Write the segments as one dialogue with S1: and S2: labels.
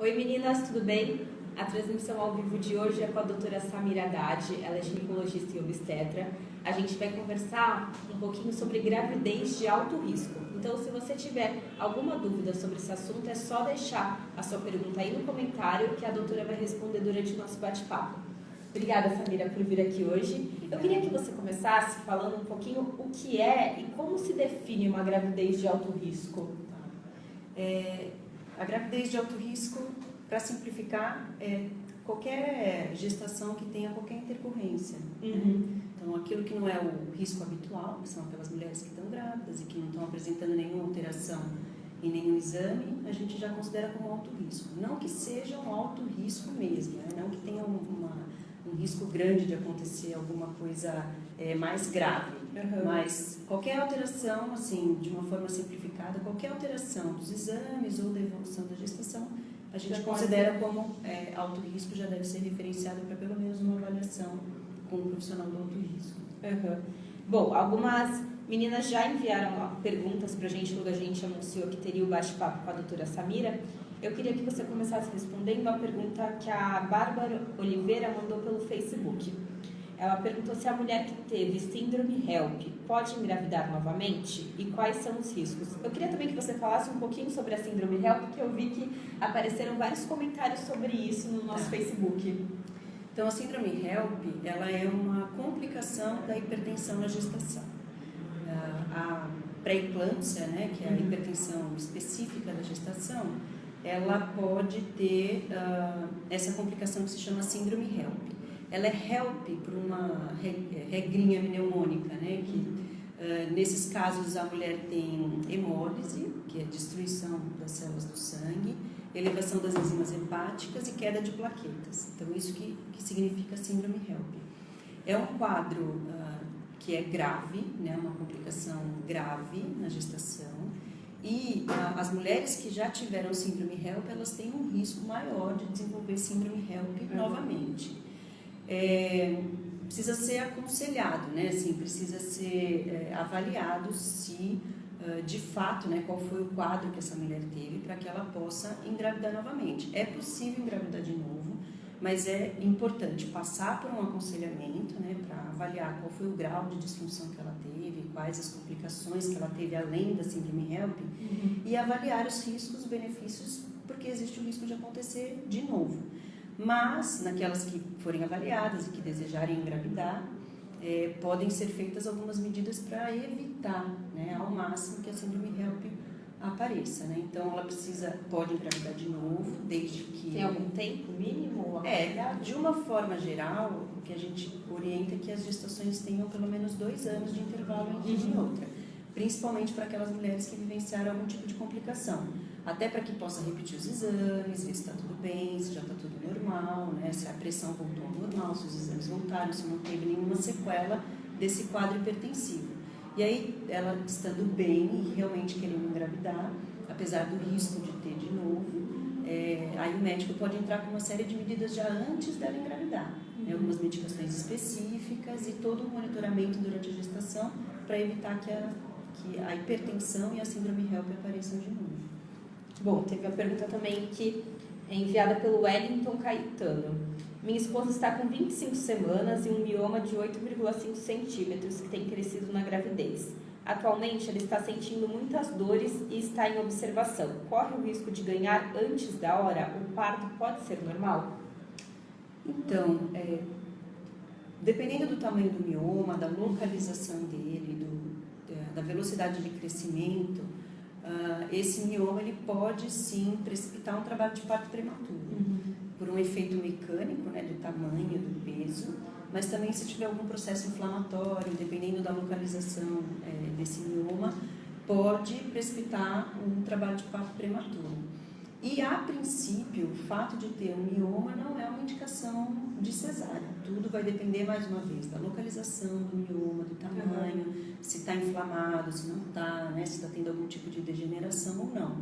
S1: Oi meninas, tudo bem? A transmissão ao vivo de hoje é com a doutora Samira Haddad, ela é ginecologista e obstetra. A gente vai conversar um pouquinho sobre gravidez de alto risco. Então, se você tiver alguma dúvida sobre esse assunto, é só deixar a sua pergunta aí no comentário que a doutora vai responder durante o nosso bate-papo. Obrigada, Samira, por vir aqui hoje. Eu queria que você começasse falando um pouquinho o que é e como se define uma gravidez de alto risco.
S2: A gravidez de alto risco, para simplificar, é qualquer gestação que tenha qualquer intercorrência. Então, aquilo que não é o risco habitual, que são aquelas mulheres que estão grávidas e que não estão apresentando nenhuma alteração em nenhum exame, a gente já considera como alto risco. Não que seja um alto risco mesmo, né? Não que tenha um risco grande de acontecer alguma coisa mais grave, mas qualquer alteração, assim, de uma forma simplificada, qualquer alteração dos exames ou da evolução da gestação, a gente considera como alto risco, já deve ser referenciado para pelo menos uma avaliação com um profissional do alto risco.
S1: Bom, algumas meninas já enviaram perguntas para a gente quando a gente anunciou que teria o bate-papo com a doutora Samira. Eu queria que você começasse respondendo a pergunta que a Bárbara Oliveira mandou pelo Facebook. Ela perguntou se a mulher que teve síndrome HELP pode engravidar novamente e quais são os riscos. Eu queria também que você falasse um pouquinho sobre a síndrome HELP, porque eu vi que apareceram vários comentários sobre isso no nosso Facebook.
S2: Então, a síndrome HELP, ela é uma complicação da hipertensão na gestação. A pré-eclâmpsia, né, que é a hipertensão específica da gestação, ela pode ter essa complicação que se chama síndrome HELP. Ela é HELP por uma regrinha mnemônica, né, que nesses casos a mulher tem hemólise, que é destruição das células do sangue, elevação das enzimas hepáticas e queda de plaquetas. Então, isso que significa síndrome HELP. É um quadro que é grave, né, uma complicação grave na gestação, e as mulheres que já tiveram síndrome HELP, elas têm um risco maior de desenvolver síndrome HELP novamente. Precisa ser aconselhado, né, assim, precisa ser avaliado se de fato, né, qual foi o quadro que essa mulher teve para que ela possa engravidar novamente. É possível engravidar de novo, mas é importante passar por um aconselhamento, né, para avaliar qual foi o grau de disfunção que ela teve, quais as complicações que ela teve além da síndrome HELP, e avaliar os riscos, os benefícios, porque existe o risco de acontecer de novo. Mas, naquelas que forem avaliadas e que desejarem engravidar, podem ser feitas algumas medidas para evitar, né, ao máximo que a síndrome HELP apareça, né? Então, ela pode engravidar de novo, desde que...
S1: Tem algum tempo mínimo?
S2: De uma forma geral, o que a gente orienta é que as gestações tenham pelo menos 2 anos de intervalo entre uma e outra, principalmente para aquelas mulheres que vivenciaram algum tipo de complicação, até para que possa repetir os exames, ver se está tudo bem, se já está tudo normal, né? Se a pressão voltou ao normal, se os exames voltaram, se não teve nenhuma sequela desse quadro hipertensivo. E aí, ela estando bem e realmente querendo engravidar, apesar do risco de ter de novo, aí o médico pode entrar com uma série de medidas já antes dela engravidar, né? Algumas medicações específicas e todo um monitoramento durante a gestação para evitar que a hipertensão e a síndrome HELP apareçam de novo.
S1: Bom, teve a pergunta também que é enviada pelo Wellington Caetano. Minha esposa está com 25 semanas e um mioma de 8,5 centímetros que tem crescido na gravidez. Atualmente, ela está sentindo muitas dores e está em observação. Corre o risco de ganhar antes da hora? O parto pode ser normal?
S2: Então, dependendo do tamanho do mioma, da localização dele, da velocidade de crescimento, esse mioma ele pode sim precipitar um trabalho de parto prematuro, por um efeito mecânico, né, do tamanho, do peso, mas também se tiver algum processo inflamatório, dependendo da localização desse mioma, pode precipitar um trabalho de parto prematuro. E, a princípio, o fato de ter um mioma não é uma indicação de cesárea. Tudo vai depender, mais uma vez, da localização do mioma, do tamanho, se está inflamado, se não está, né, se está tendo algum tipo de degeneração ou não.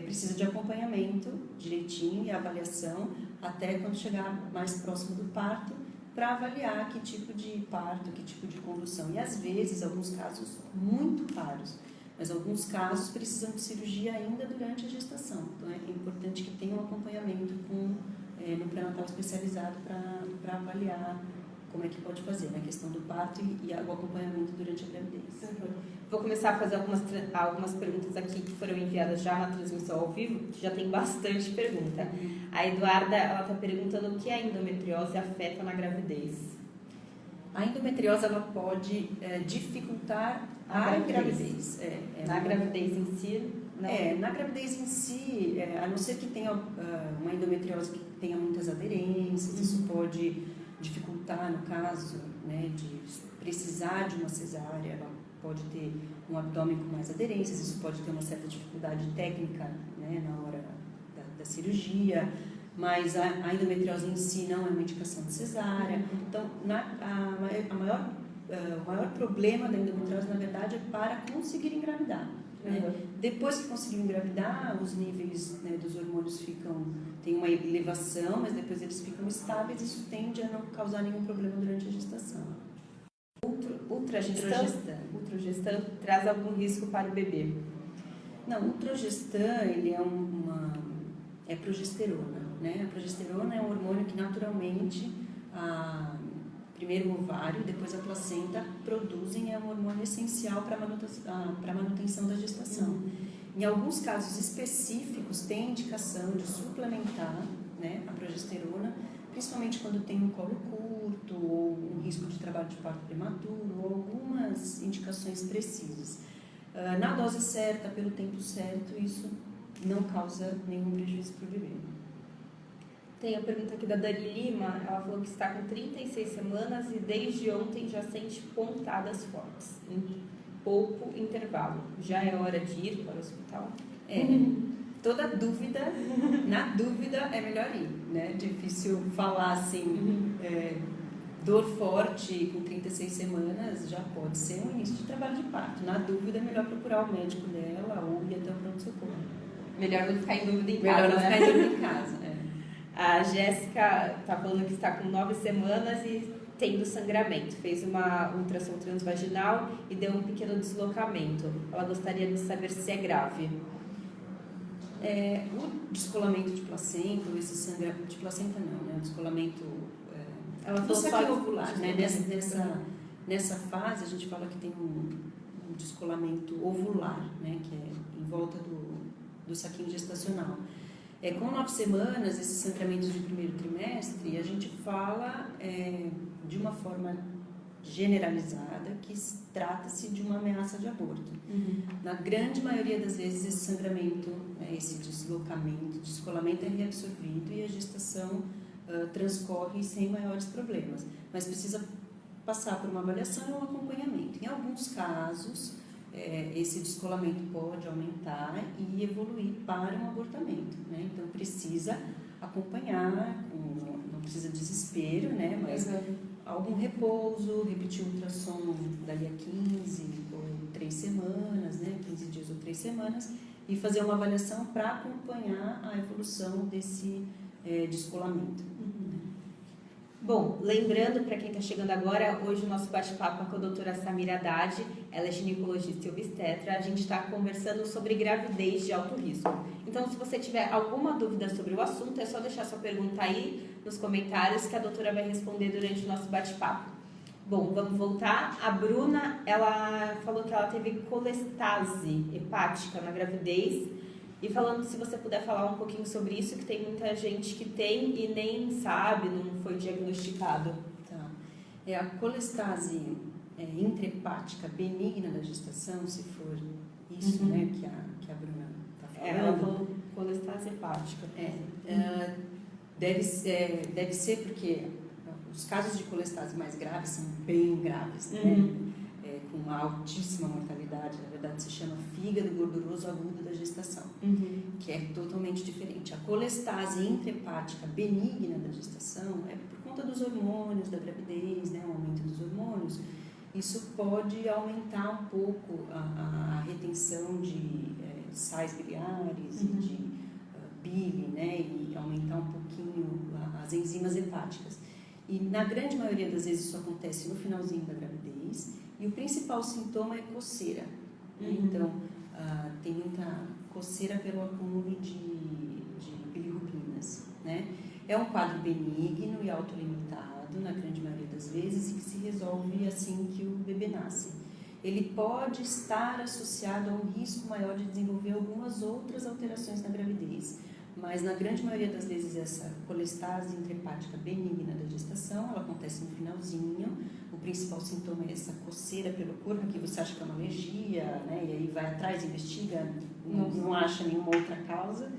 S2: Precisa de acompanhamento direitinho e avaliação até quando chegar mais próximo do parto, para avaliar que tipo de parto, que tipo de condução. E, às vezes, alguns casos muito raros, mas alguns casos precisam de cirurgia ainda durante a gestação. Então, é importante que tenha um acompanhamento no pré-natal especializado para avaliar como é que pode fazer, né? A questão do parto e o acompanhamento durante a gravidez.
S1: Vou começar a fazer algumas perguntas aqui que foram enviadas já na transmissão ao vivo, que já tem bastante pergunta. A Eduarda, ela está perguntando o que a endometriose afeta na gravidez.
S2: A endometriose, ela pode dificultar a gravidez.
S1: Na gravidez em si? Não.
S2: Na gravidez em si, a não ser que tenha uma endometriose que tenha muitas aderências, isso pode dificultar, no caso, né, de precisar de uma cesárea, ela pode ter um abdômen com mais aderências, isso pode ter uma certa dificuldade técnica, né, na hora da cirurgia, mas a endometriose em si não é uma indicação de cesárea. Então, o maior problema da endometriose, na verdade, é para conseguir engravidar. Né? Depois que conseguiu engravidar, os níveis, né, dos hormônios tem uma elevação, mas depois eles ficam estáveis, isso tende a não causar nenhum problema durante a gestação.
S1: Ultragestan traz algum risco para o bebê?
S2: Não, o ultragestan, ele é progesterona, né? A progesterona é um hormônio que naturalmente primeiro o ovário, depois a placenta produzem, é um hormônio essencial para a manutenção da gestação. Em alguns casos específicos, tem indicação de suplementar, né, a progesterona, principalmente quando tem um colo curto, ou um risco de trabalho de parto prematuro, ou algumas indicações precisas. Na dose certa, pelo tempo certo, isso não causa nenhum prejuízo para o bebê.
S1: Tem a pergunta aqui da Dani Lima, ela falou que está com 36 semanas e desde ontem já sente pontadas fortes, em pouco intervalo. Já é hora de ir para o hospital?
S2: Toda dúvida, na dúvida é melhor ir, né? Difícil falar assim, dor forte com 36 semanas já pode ser um início de trabalho de parto. Na dúvida é melhor procurar o médico dela ou ir até o pronto-socorro.
S1: Melhor não ficar em dúvida em casa,
S2: Melhor não ficar em dúvida em casa,
S1: A Jéssica está falando que está com 9 semanas e tendo sangramento. Fez uma ultrassom transvaginal e deu um pequeno deslocamento. Ela gostaria de saber se é grave.
S2: O descolamento de placenta, ou esse sangramento de placenta não, né? O descolamento do saquinho ovular, né? Nessa fase a gente fala que tem um descolamento ovular, né? Que é em volta do saquinho gestacional. Com 9 semanas, esses sangramentos de primeiro trimestre, a gente fala de uma forma generalizada que trata-se de uma ameaça de aborto. Na grande maioria das vezes, esse sangramento, esse descolamento é reabsorvido e a gestação transcorre sem maiores problemas, mas precisa passar por uma avaliação e um acompanhamento. Em alguns casos, esse descolamento pode aumentar e evoluir para um abortamento, né? Então precisa acompanhar, não precisa desespero, né? Mas algum repouso, repetir o ultrassom dali a 15 ou 3 semanas, né? 15 dias ou 3 semanas, e fazer uma avaliação para acompanhar a evolução desse descolamento.
S1: Bom, lembrando para quem está chegando agora, hoje o nosso bate-papo é com a doutora Samira Haddad, ela é ginecologista e obstetra, a gente está conversando sobre gravidez de alto risco. Então, se você tiver alguma dúvida sobre o assunto, é só deixar sua pergunta aí nos comentários que a doutora vai responder durante o nosso bate-papo. Bom, vamos voltar. A Bruna, ela falou que ela teve colestase hepática na gravidez. E falando, se você puder falar um pouquinho sobre isso, que tem muita gente que tem e nem sabe, não foi diagnosticado.
S2: Tá. A colestase intrahepática benigna da gestação, se for isso, né, que a Bruna está falando.
S1: Ela falou colestase hepática.
S2: Deve ser porque os casos de colestase mais graves são bem graves, né? Com uma altíssima mortalidade, na verdade se chama fígado gorduroso agudo da gestação, que é totalmente diferente. A colestase intrahepática benigna da gestação é por conta dos hormônios da gravidez, né, o aumento dos hormônios. Isso pode aumentar um pouco a retenção de sais biliares e de bile, né, e aumentar um pouquinho as enzimas hepáticas. E na grande maioria das vezes isso acontece no finalzinho da gravidez. E o principal sintoma é coceira, Então, tem muita coceira pelo acúmulo de bilirrubinas, né? É um quadro benigno e autolimitado, na grande maioria das vezes, e que se resolve assim que o bebê nasce. Ele pode estar associado a um risco maior de desenvolver algumas outras alterações na gravidez, mas na grande maioria das vezes essa colestase intrahepática benigna da gestação, ela acontece no finalzinho. O principal sintoma é essa coceira pelo corpo, que você acha que é uma alergia, né? E aí vai atrás, investiga, não acha nenhuma outra causa,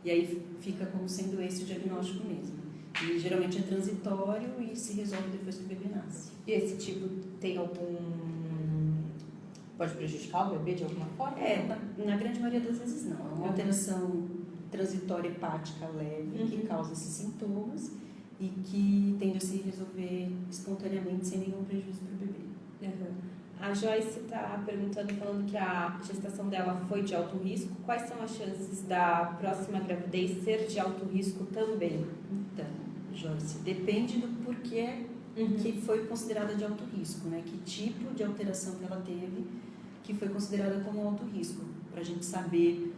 S2: e aí fica como sendo esse o diagnóstico mesmo. E geralmente é transitório e se resolve depois que o bebê nasce.
S1: E esse tipo tem pode prejudicar o bebê de alguma forma?
S2: Na grande maioria das vezes não. É uma alteração transitória hepática leve que causa esses sintomas e que tende a se resolver espontaneamente sem nenhum prejuízo para o bebê.
S1: A Joyce está perguntando, falando que a gestação dela foi de alto risco. Quais são as chances da próxima gravidez ser de alto risco também?
S2: Então, Joyce, depende do porquê que foi considerada de alto risco, né? Que tipo de alteração que ela teve que foi considerada como alto risco, para a gente saber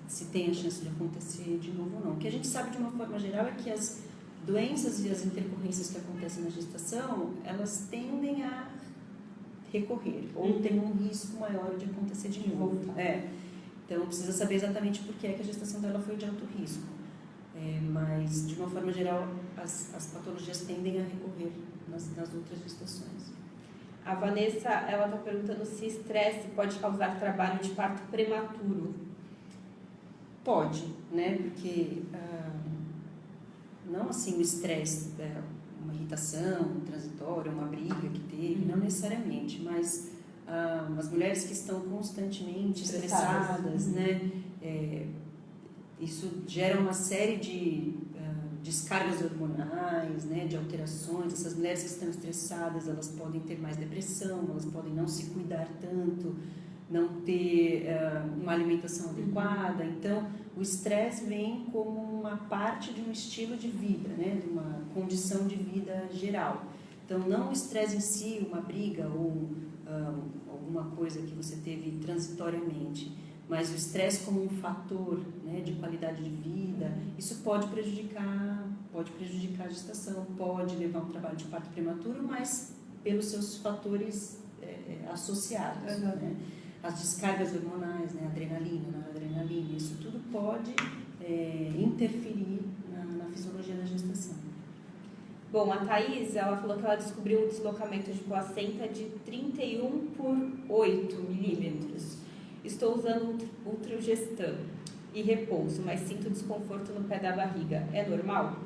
S2: se tem a chance de acontecer de novo ou não. O que a gente sabe de uma forma geral é que as doenças e as intercorrências que acontecem na gestação, elas tendem a recorrer, ou tem um risco maior de acontecer de novo. Então, precisa saber exatamente por que é que a gestação dela foi de alto risco. Mas, de uma forma geral, as patologias tendem a recorrer nas outras gestações.
S1: A Vanessa, ela está perguntando se estresse pode causar trabalho de parto prematuro.
S2: Pode, né? Porque não assim o estresse, uma irritação transitória, uma briga que teve, não necessariamente, mas as mulheres que estão constantemente estressadas, né? Isso gera uma série de descargas hormonais, né, de alterações. Essas mulheres que estão estressadas, elas podem ter mais depressão, elas podem não se cuidar tanto, não ter uma alimentação adequada. Então, o estresse vem como uma parte de um estilo de vida, né, de uma condição de vida geral. Então, não o estresse em si, uma briga ou alguma coisa que você teve transitoriamente, mas o estresse como um fator, né, de qualidade de vida, isso pode prejudicar a gestação, pode levar a um trabalho de parto prematuro, mas pelos seus fatores associados, né? As descargas hormonais, né, adrenalina, noradrenalina, isso tudo pode interferir na fisiologia da gestação.
S1: Bom, a Thaís, ela falou que ela descobriu um deslocamento de placenta de 31/8 milímetros. Estou usando ultragestam e repouso, mas sinto desconforto no pé da barriga. É normal?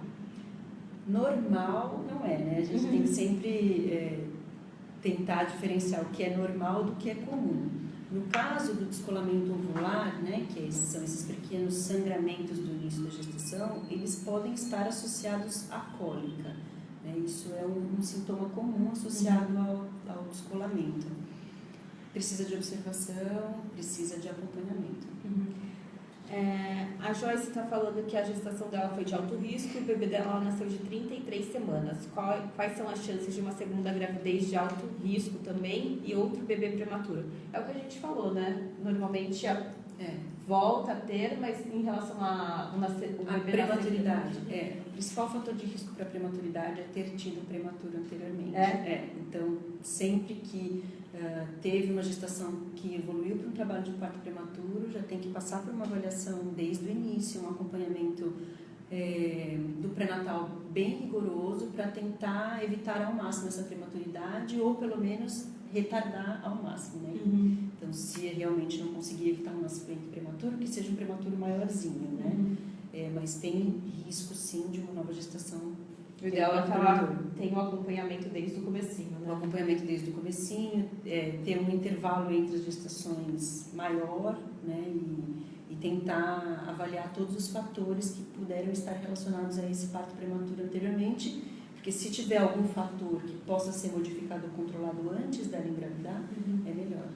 S2: Normal não é, né? A gente tem que sempre tentar diferenciar o que é normal do que é comum. No caso do descolamento ovular, né, que são esses pequenos sangramentos do início da gestação, eles podem estar associados à cólica, né? Isso é um sintoma comum associado ao descolamento. Precisa de observação, precisa de acompanhamento.
S1: A Joyce está falando que a gestação dela foi de alto risco e o bebê dela nasceu de 33 semanas. Quais são as chances de uma segunda gravidez de alto risco também e outro bebê prematuro? É o que a gente falou, né? Normalmente volta a ter, mas em relação a
S2: prematuridade. O principal fator de risco para a prematuridade é ter tido prematuro anteriormente. Então, sempre que teve uma gestação que evoluiu para um trabalho de parto prematuro, já tem que passar por uma avaliação desde o início, um acompanhamento do pré-natal bem rigoroso para tentar evitar ao máximo essa prematuridade ou pelo menos retardar ao máximo, né? Então, se realmente não conseguir evitar um nascimento prematuro, que seja um prematuro maiorzinho, né? Mas tem risco sim de uma nova gestação.
S1: O ideal é que ela tenha um acompanhamento desde o comecinho, né?
S2: Um acompanhamento desde o comecinho, ter um intervalo entre as gestações maior, né? E tentar avaliar todos os fatores que puderam estar relacionados a esse parto prematuro anteriormente, porque se tiver algum fator que possa ser modificado ou controlado antes dela engravidar, é melhor.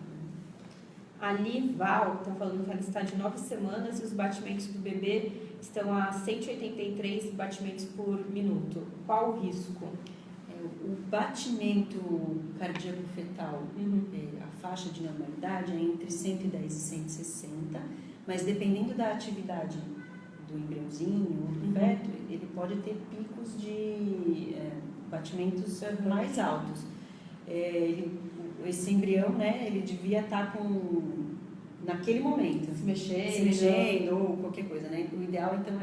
S1: A Lival está falando que ela está de 9 semanas e os batimentos do bebê estão a 183 batimentos por minuto. Qual o risco?
S2: O batimento cardíaco fetal, a faixa de normalidade é entre 110 e 160, mas dependendo da atividade do embriãozinho ou do feto, ele pode ter picos de batimentos mais altos. Esse embrião, né, ele devia estar naquele momento, se mexendo ou qualquer coisa, né? O ideal, então,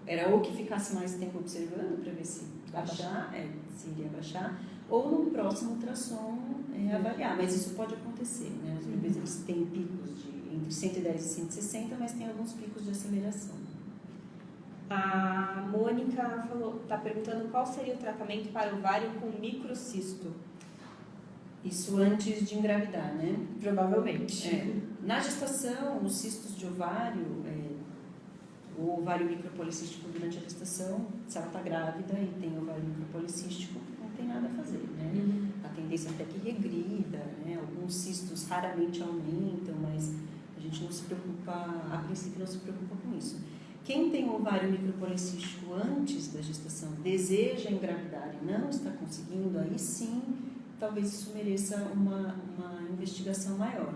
S2: era ou que ficasse mais tempo observando para ver se se iria baixar, ou no próximo ultrassom avaliar. Mas isso pode acontecer, né? Às vezes eles têm picos entre 110 e 160, mas tem alguns picos de aceleração.
S1: A Mônica está perguntando qual seria o tratamento para ovário com microcisto.
S2: Isso antes de engravidar, né?
S1: Provavelmente.
S2: Na gestação, os cistos de ovário, o ovário micropolicístico durante a gestação, se ela está grávida e tem ovário micropolicístico, não tem nada a fazer, né? A tendência até que regrida, né? Alguns cistos raramente aumentam, mas a gente não se preocupa, a princípio não se preocupa com isso. Quem tem ovário micropolicístico antes da gestação, deseja engravidar e não está conseguindo, aí sim, talvez isso mereça uma investigação maior.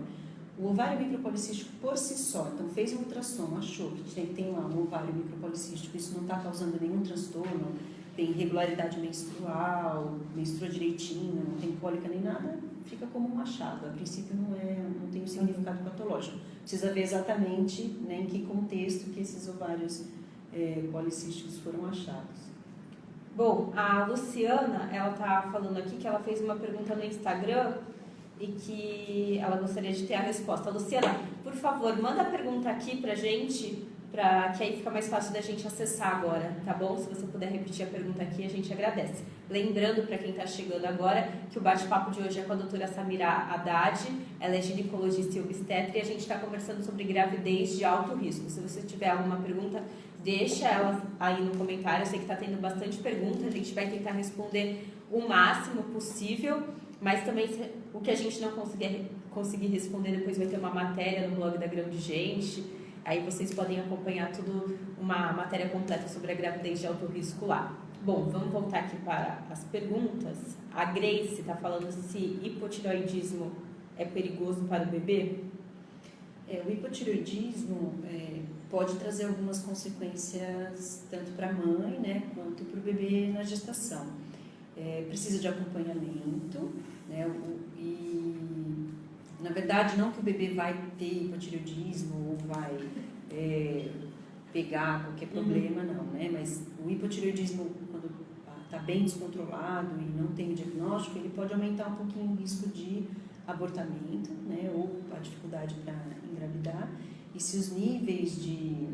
S2: O ovário micropolicístico por si só, então fez um ultrassom, achou que tem lá um ovário micropolicístico, isso não está causando nenhum transtorno, tem regularidade menstrual, menstrua direitinho, não tem cólica nem nada, fica como um achado. A princípio não tem um significado patológico. Precisa ver exatamente, né, em que contexto que esses ovários policísticos foram achados.
S1: Bom, a Luciana, ela está falando aqui que ela fez uma pergunta no Instagram e que ela gostaria de ter a resposta. Luciana, por favor, manda a pergunta aqui pra gente, que aí fica mais fácil da gente acessar agora, tá bom? Se você puder repetir a pergunta aqui, a gente agradece. Lembrando, para quem está chegando agora, que o bate-papo de hoje é com a doutora Samira Haddad, ela é ginecologista e obstetra, e a gente está conversando sobre gravidez de alto risco. Se você tiver alguma pergunta, deixa ela aí no comentário. Eu sei que está tendo bastante pergunta, a gente vai tentar responder o máximo possível, mas também o que a gente não conseguir responder, depois vai ter uma matéria no blog da Grande Gente. Aí vocês podem acompanhar uma matéria completa sobre a gravidez de alto risco lá. Bom, vamos voltar aqui para as perguntas. A Grace está falando se hipotireoidismo é perigoso para o bebê.
S2: O hipotireoidismo pode trazer algumas consequências tanto para a mãe, né, quanto para o bebê na gestação. Precisa de acompanhamento, né, e na verdade não que o bebê vai ter hipotireoidismo ou vai pegar qualquer problema, não, né, mas o hipotireoidismo, quando está bem descontrolado e não tem diagnóstico, ele pode aumentar um pouquinho o risco de abortamento, né, ou a dificuldade para engravidar. E se os níveis de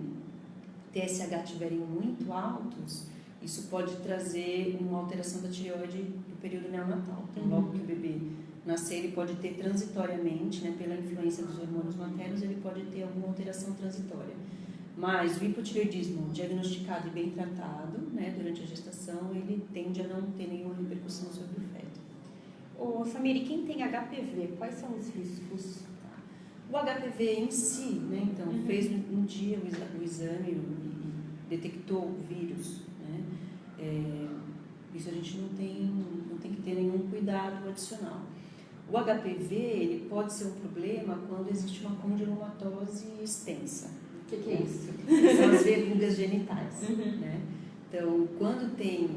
S2: TSH estiverem muito altos, isso pode trazer uma alteração da tireoide no período neonatal. Então, logo que o bebê nascer, ele pode ter transitoriamente, né, pela influência dos hormônios maternos, ele pode ter alguma alteração transitória. Mas o hipotireoidismo diagnosticado e bem tratado, né, durante a gestação, ele tende a não ter nenhuma repercussão sobre o feto.
S1: Ô, Samir, e quem tem HPV, quais são os riscos?
S2: O HPV em si, né, então, fez um dia o exame e detectou o vírus, né, isso a gente não tem que ter nenhum cuidado adicional. O HPV, ele pode ser um problema quando existe uma condilomatose extensa.
S1: O que é isso?
S2: São as verrugas genitais, né? Então, quando tem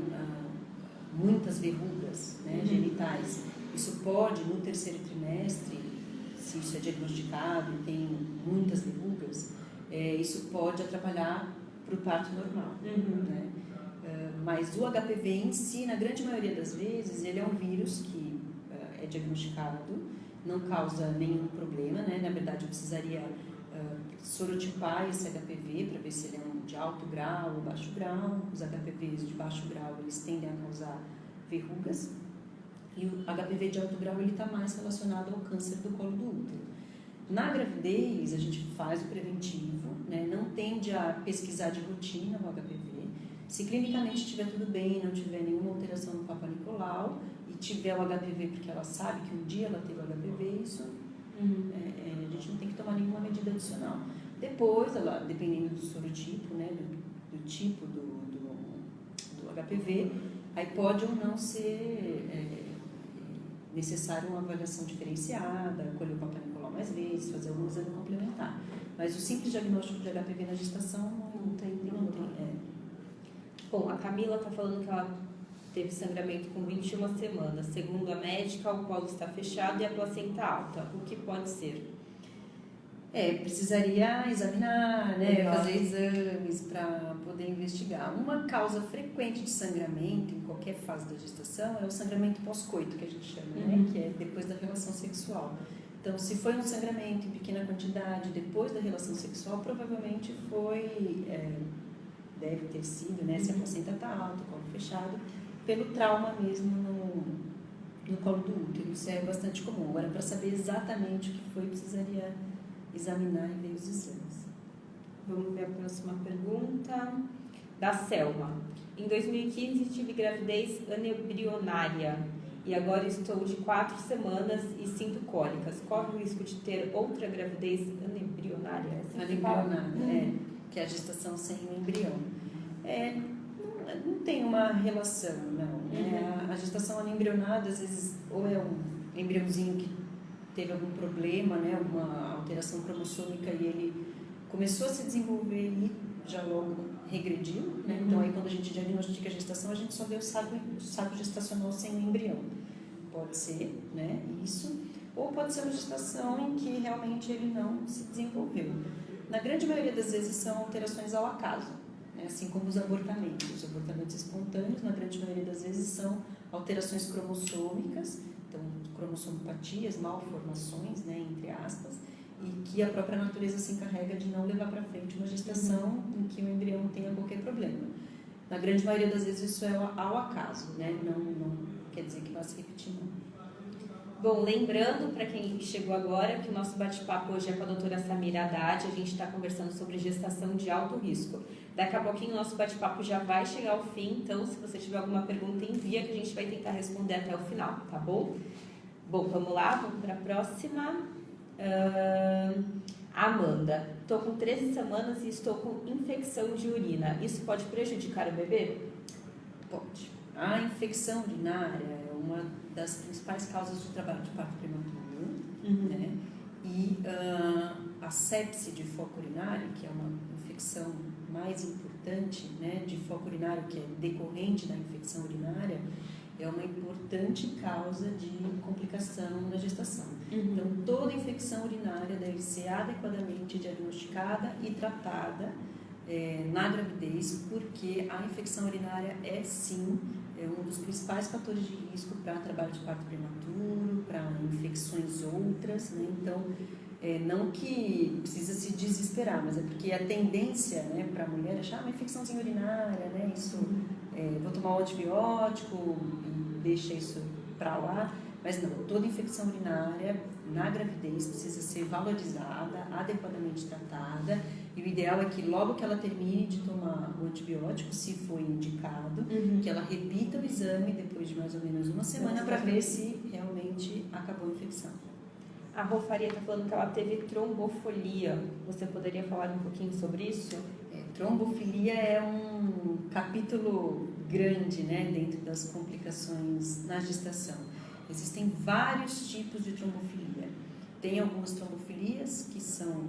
S2: muitas verrugas, né, genitais, isso pode, no terceiro trimestre, se isso é diagnosticado e tem muitas verrugas, isso pode atrapalhar para o parto normal, né? Mas o HPV em si, na grande maioria das vezes, ele é um vírus que é diagnosticado, não causa nenhum problema, né? Na verdade, eu precisaria sorotipar esse HPV para ver se ele é de alto grau ou baixo grau. Os HPVs de baixo grau, eles tendem a causar verrugas, e o HPV de alto grau, ele está mais relacionado ao câncer do colo do útero. Na gravidez, a gente faz o preventivo, né? Não tende a pesquisar de rotina o HPV. Se clinicamente estiver tudo bem, não tiver nenhuma alteração no Papa Nicolau e tiver o HPV porque ela sabe que um dia ela teve o HPV, isso a gente não tem que tomar nenhuma medida adicional. Depois, dependendo do sorotipo, né, do tipo do HPV, Aí pode ou não ser necessário uma avaliação diferenciada, colher o Papa Nicolau mais vezes, fazer algum exame complementar. Mas o simples diagnóstico de HPV na gestação não tem.
S1: Bom, a Camila está falando que ela teve sangramento com 21 semanas. Segundo a médica, o colo está fechado e a placenta alta. O que pode ser?
S2: Precisaria examinar, né, fazer exames para poder investigar. Uma causa frequente de sangramento em qualquer fase da gestação é o sangramento pós-coito, que a gente chama, né, que é depois da relação sexual. Então, se foi um sangramento em pequena quantidade depois da relação sexual, provavelmente deve ter sido, né, se a placenta está alta, o colo fechado, pelo trauma mesmo no colo do útero. Isso é bastante comum. Agora, para saber exatamente o que foi, precisaria examinar e ver os exames.
S1: Vamos ver a próxima pergunta. Da Selma. Em 2015 tive gravidez anembrionária e agora estou de 4 semanas e sinto cólicas. Corre o risco de ter outra gravidez anembrionária?
S2: Anembrionária, que é a gestação sem o embrião. Não tem uma relação, não. A gestação anembrionada, às vezes, ou é um embriãozinho que teve algum problema, né, alguma alteração cromossômica e ele começou a se desenvolver e já logo regrediu, né? Então aí quando a gente diagnostica a gestação, a gente só vê o saco gestacional sem o embrião. Pode ser, né, isso, ou pode ser uma gestação em que realmente ele não se desenvolveu. Na grande maioria das vezes são alterações ao acaso, né? Assim como os abortamentos espontâneos, na grande maioria das vezes são alterações cromossômicas, então cromossomopatias, malformações, né, entre aspas, e que a própria natureza se encarrega de não levar para frente uma gestação em que o embrião não tenha qualquer problema. Na grande maioria das vezes isso é ao acaso, né? Não quer dizer que vai se repetir, não.
S1: Bom, lembrando para quem chegou agora que o nosso bate-papo hoje é com a doutora Samira Haddad, a gente está conversando sobre gestação de alto risco. Daqui a pouquinho o nosso bate-papo já vai chegar ao fim, então se você tiver alguma pergunta, envia que a gente vai tentar responder até o final, tá bom? Bom, vamos lá, vamos para a próxima. Amanda, estou com 13 semanas e estou com infecção de urina. Isso pode prejudicar o bebê?
S2: Pode. A infecção urinária é uma das principais causas de trabalho de parto prematuro, né? E a sepse de foco urinário, que é uma infecção mais importante, né, de foco urinário, que é decorrente da infecção urinária, é uma importante causa de complicação na gestação. Então, toda infecção urinária deve ser adequadamente diagnosticada e tratada na gravidez, porque a infecção urinária é, sim, um dos principais fatores de risco para trabalho de parto prematuro, para infecções outras, né? Então, não que precisa se desesperar, mas é porque a tendência, né, para a mulher é achar uma infecçãozinha urinária, né? Isso, vou tomar um antibiótico e deixa isso para lá. Mas não, toda infecção urinária na gravidez precisa ser valorizada, adequadamente tratada, e o ideal é que logo que ela termine de tomar o antibiótico, se for indicado, que ela repita o exame depois de mais ou menos uma semana para ver se realmente acabou a infecção.
S1: A Rofaria está falando que ela teve trombofilia. Você poderia falar um pouquinho sobre isso?
S2: Trombofilia é um capítulo grande, né, dentro das complicações na gestação. Existem vários tipos de trombofilia. Tem algumas trombofilias que são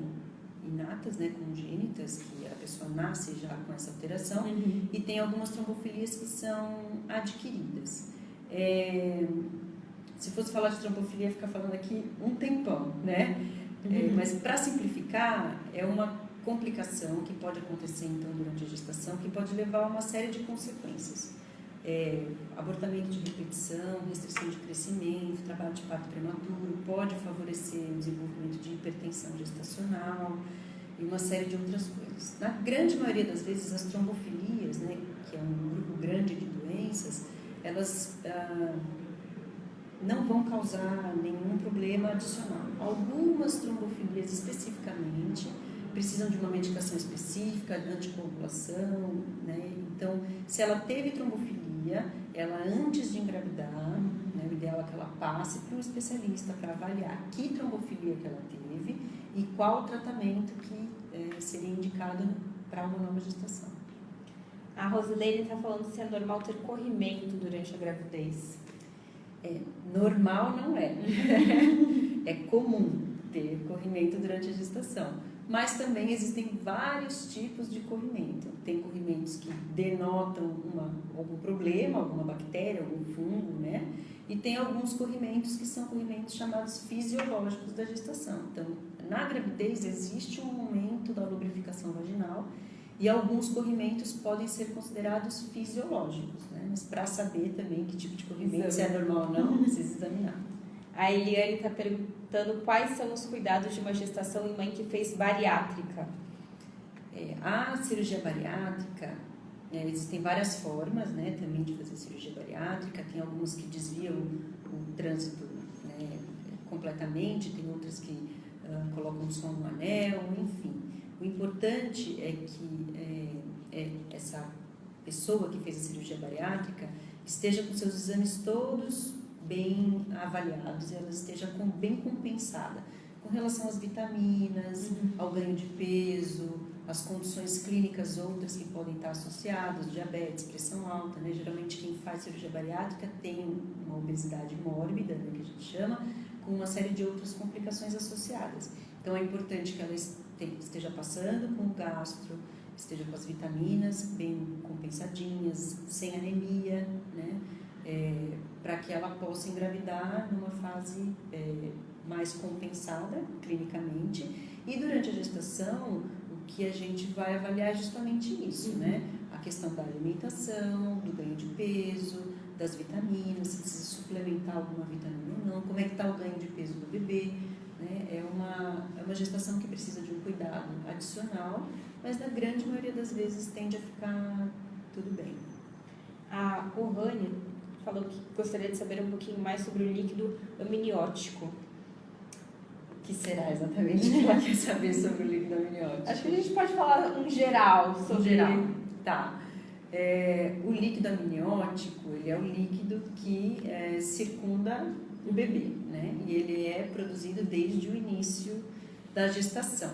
S2: inatas, né, congênitas, que a pessoa nasce já com essa alteração, e tem algumas trombofilias que são adquiridas. Se fosse falar de trombofilia, ficar falando aqui um tempão, né? Mas para simplificar, é uma complicação que pode acontecer então durante a gestação, que pode levar a uma série de consequências. Abortamento de repetição, restrição de crescimento, trabalho de parto prematuro, pode favorecer o desenvolvimento de hipertensão gestacional e uma série de outras coisas. Na grande maioria das vezes, as trombofilias, né, que é um grupo grande de doenças, elas não vão causar nenhum problema adicional. Algumas trombofilias especificamente precisam de uma medicação específica, anticoagulação, né? Então, se ela teve trombofilia, ela antes de engravidar, né, o ideal é que ela passe para um especialista para avaliar que trombofilia que ela teve e qual o tratamento que seria indicado para uma nova gestação.
S1: A Rosilene está falando se é normal ter corrimento durante a gravidez.
S2: Normal não é. É comum ter corrimento durante a gestação. Mas também existem vários tipos de corrimento. Tem corrimentos que denotam algum problema, alguma bactéria, algum fungo, né? E tem alguns corrimentos que são corrimentos chamados fisiológicos da gestação. Então, na gravidez existe um aumento da lubrificação vaginal e alguns corrimentos podem ser considerados fisiológicos, né? Mas para saber também que tipo de corrimento, se é normal ou não, precisa examinar.
S1: A Eliane está perguntando quais são os cuidados de uma gestação em mãe que fez bariátrica.
S2: A cirurgia bariátrica, existem várias formas, né, também de fazer cirurgia bariátrica. Tem algumas que desviam o trânsito, né, completamente, tem outras que colocam só um anel, enfim. O importante é que essa pessoa que fez a cirurgia bariátrica esteja com seus exames todos bem avaliados e ela esteja bem compensada com relação às vitaminas, ao ganho de peso, as condições clínicas outras que podem estar associadas, diabetes, pressão alta, né? Geralmente quem faz cirurgia bariátrica tem uma obesidade mórbida, né, que a gente chama, com uma série de outras complicações associadas. Então é importante que ela esteja passando com o gastro, esteja com as vitaminas bem compensadinhas, sem anemia, né? Para que ela possa engravidar numa fase mais compensada clinicamente. E durante a gestação, o que a gente vai avaliar é justamente isso, né? A questão da alimentação, do ganho de peso, das vitaminas, se precisa suplementar alguma vitamina ou não, como é que está o ganho de peso do bebê, né? É uma gestação que precisa de um cuidado adicional, mas na grande maioria das vezes tende a ficar tudo bem.
S1: A Ohane falou que gostaria de saber um pouquinho mais sobre o líquido amniótico.
S2: O que será exatamente que ela quer saber sobre o líquido amniótico?
S1: Acho que a gente pode falar um geral sobre...
S2: Tá. O líquido amniótico, ele é o líquido que circunda o bebê, né? E ele é produzido desde o início da gestação.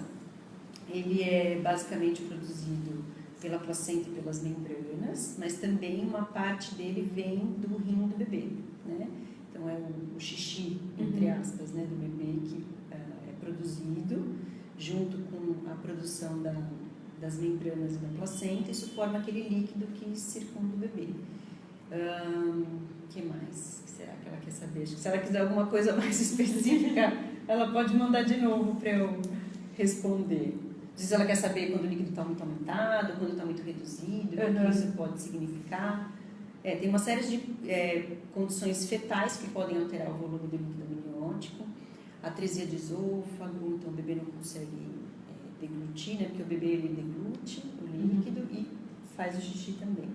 S2: Ele é basicamente produzido pela placenta e pelas membranas, mas também uma parte dele vem do rim do bebê, né? Então é o xixi, entre aspas, né, do bebê que é produzido junto com a produção das membranas e da placenta. Isso forma aquele líquido que circunda o bebê. Que mais? O que será que ela quer saber? Se ela quiser alguma coisa mais específica, ela pode mandar de novo para eu responder. Diz ela quer saber quando o líquido está muito aumentado, quando está muito reduzido, o que isso pode significar. Tem uma série de condições fetais que podem alterar o volume do líquido amniótico. Atresia de esôfago, então o bebê não consegue deglutir, né? Porque o bebê ele deglute o líquido e faz o xixi também.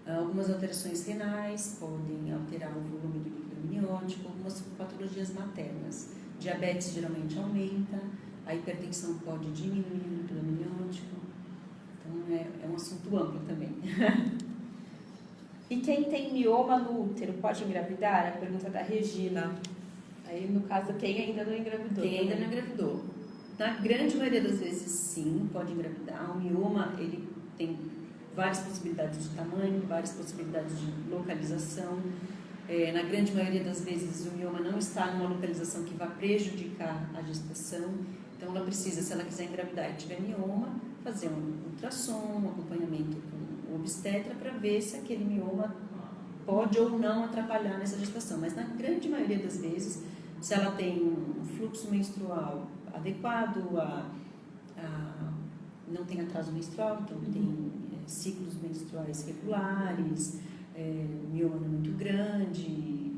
S2: Algumas alterações renais podem alterar o volume do líquido amniótico, algumas patologias maternas. Diabetes geralmente aumenta, a hipertensão pode diminuir o líquido amniótico. Então é um assunto amplo também.
S1: E quem tem mioma no útero pode engravidar? A pergunta da Regina. Aí, no caso, quem ainda não engravidou.
S2: Quem ainda não engravidou. Na grande maioria das vezes, sim, pode engravidar. O mioma, ele tem várias possibilidades de tamanho, várias possibilidades de localização. Na grande maioria das vezes, o mioma não está numa localização que vá prejudicar a gestação. Então, ela precisa, se ela quiser engravidar e tiver mioma, fazer um ultrassom, um acompanhamento com o obstetra para ver se aquele mioma pode ou não atrapalhar nessa gestação. Mas, na grande maioria das vezes, se ela tem um fluxo menstrual adequado, não tem atraso menstrual, então tem ciclos menstruais regulares, mioma não é muito grande,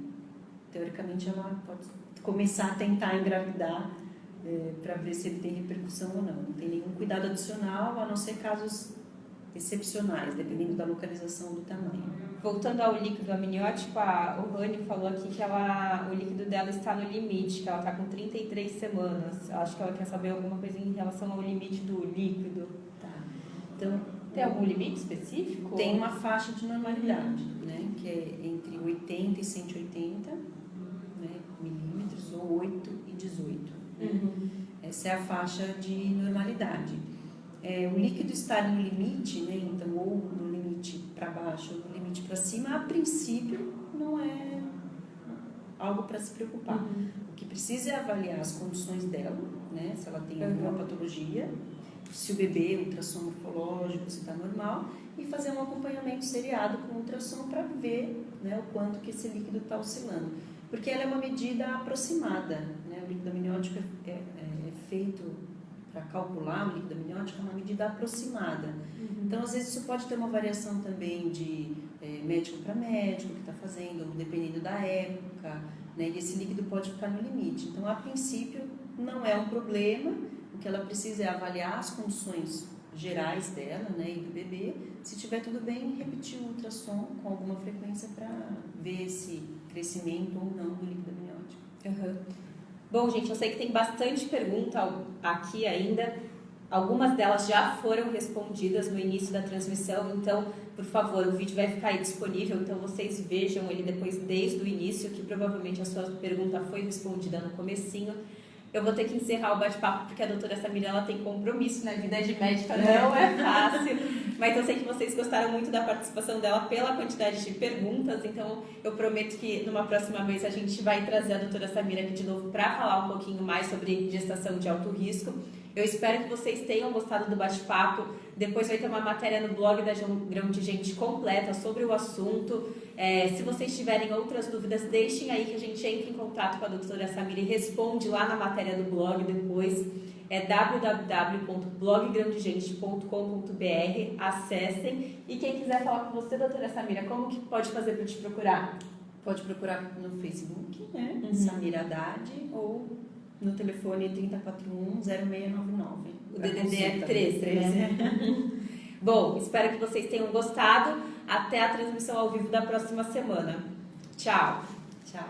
S2: teoricamente ela pode começar a tentar engravidar para ver se ele tem repercussão ou não. Não tem nenhum cuidado adicional, a não ser casos excepcionais, dependendo da localização ou do tamanho.
S1: Voltando ao líquido amniótico, a Ohane falou aqui que o líquido dela está no limite, que ela está com 33 semanas. Acho que ela quer saber alguma coisa em relação ao limite do líquido.
S2: Tá. Então,
S1: tem algum limite específico?
S2: Tem uma faixa de normalidade, né, que é entre 80 e 180 milímetros, ou 8 e 18. Essa é a faixa de normalidade. O líquido está no limite, né, então, ou no limite baixo ou no limite para cima, a princípio não é algo para se preocupar. O que precisa é avaliar as condições dela, né? Se ela tem alguma patologia, se o bebê, ultrassom morfológico, se está normal, e fazer um acompanhamento seriado com ultrassom para ver, né, o quanto que esse líquido está oscilando. Porque ela é uma medida aproximada, né? O líquido amniótico é feito para calcular o líquido amniótico, é uma medida aproximada. Então, às vezes, isso pode ter uma variação também de médico para médico que está fazendo, dependendo da época, né? E esse líquido pode ficar no limite. Então, a princípio, não é um problema. O que ela precisa é avaliar as condições gerais dela, né, e do bebê. Se tiver tudo bem, repetir o ultrassom com alguma frequência para ver esse crescimento ou não do líquido amniótico.
S1: Bom, gente, eu sei que tem bastante pergunta aqui ainda. Algumas delas já foram respondidas no início da transmissão, então, por favor, o vídeo vai ficar aí disponível, então vocês vejam ele depois desde o início, que provavelmente a sua pergunta foi respondida no comecinho. Eu vou ter que encerrar o bate-papo porque a doutora Samira, ela tem compromisso, né? Vida de médica não é fácil, mas eu sei que vocês gostaram muito da participação dela pela quantidade de perguntas, então eu prometo que numa próxima vez a gente vai trazer a doutora Samira aqui de novo para falar um pouquinho mais sobre gestação de alto risco. Eu espero que vocês tenham gostado do bate-papo. Depois vai ter uma matéria no blog da Grão de Gente completa sobre o assunto. Se vocês tiverem outras dúvidas, deixem aí que a gente entre em contato com a doutora Samira e responde lá na matéria do blog depois. É www.bloggrãodegente.com.br. Acessem. E quem quiser falar com você, doutora Samira, como que pode fazer para te procurar?
S2: Pode procurar no Facebook, né? Samira Haddad, ou no telefone 3041-0699.
S1: O DDD é 13, né? Bom, espero que vocês tenham gostado. Até a transmissão ao vivo da próxima semana. Tchau!
S2: Tchau!